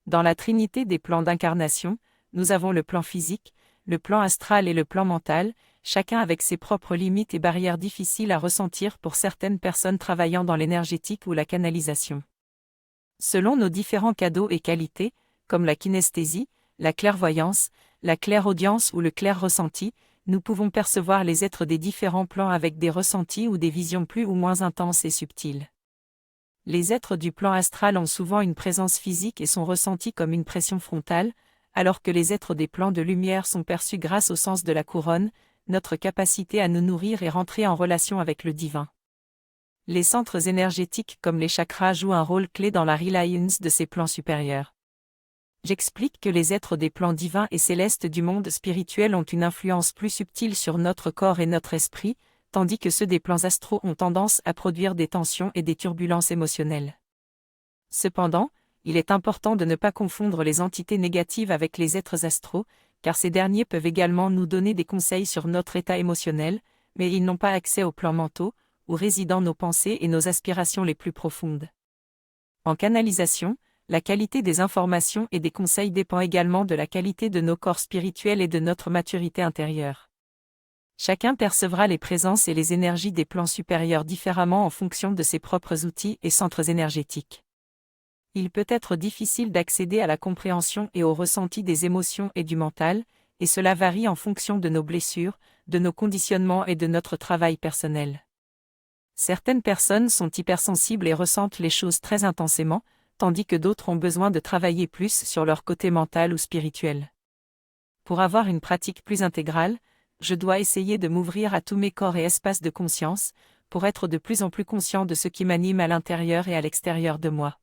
Dans la trinité des plans d'incarnation, nous avons le plan physique, le plan astral et le plan mental, chacun avec ses propres limites et barrières difficiles à ressentir pour certaines personnes travaillant dans l'énergétique ou la canalisation. Selon nos différents cadeaux et qualités, comme la kinesthésie, la clairvoyance, la clairaudience ou le clair-ressenti, nous pouvons percevoir les êtres des différents plans avec des ressentis ou des visions plus ou moins intenses et subtiles. Les êtres du plan astral ont souvent une présence physique et sont ressentis comme une pression frontale, alors que les êtres des plans de lumière sont perçus grâce au sens de la couronne, notre capacité à nous nourrir et rentrer en relation avec le divin. Les centres énergétiques comme les chakras jouent un rôle clé dans la reliance de ces plans supérieurs. J'explique que les êtres des plans divins et célestes du monde spirituel ont une influence plus subtile sur notre corps et notre esprit, tandis que ceux des plans astraux ont tendance à produire des tensions et des turbulences émotionnelles. Cependant, il est important de ne pas confondre les entités négatives avec les êtres astraux, car ces derniers peuvent également nous donner des conseils sur notre état émotionnel, mais ils n'ont pas accès aux plans mentaux, où résident nos pensées et nos aspirations les plus profondes. En canalisation, la qualité des informations et des conseils dépend également de la qualité de nos corps spirituels et de notre maturité intérieure. Chacun percevra les présences et les énergies des plans supérieurs différemment en fonction de ses propres outils et centres énergétiques. Il peut être difficile d'accéder à la compréhension et au ressenti des émotions et du mental, et cela varie en fonction de nos blessures, de nos conditionnements et de notre travail personnel. Certaines personnes sont hypersensibles et ressentent les choses très intensément, tandis que d'autres ont besoin de travailler plus sur leur côté mental ou spirituel. Pour avoir une pratique plus intégrale, je dois essayer de m'ouvrir à tous mes corps et espaces de conscience, pour être de plus en plus conscient de ce qui m'anime à l'intérieur et à l'extérieur de moi.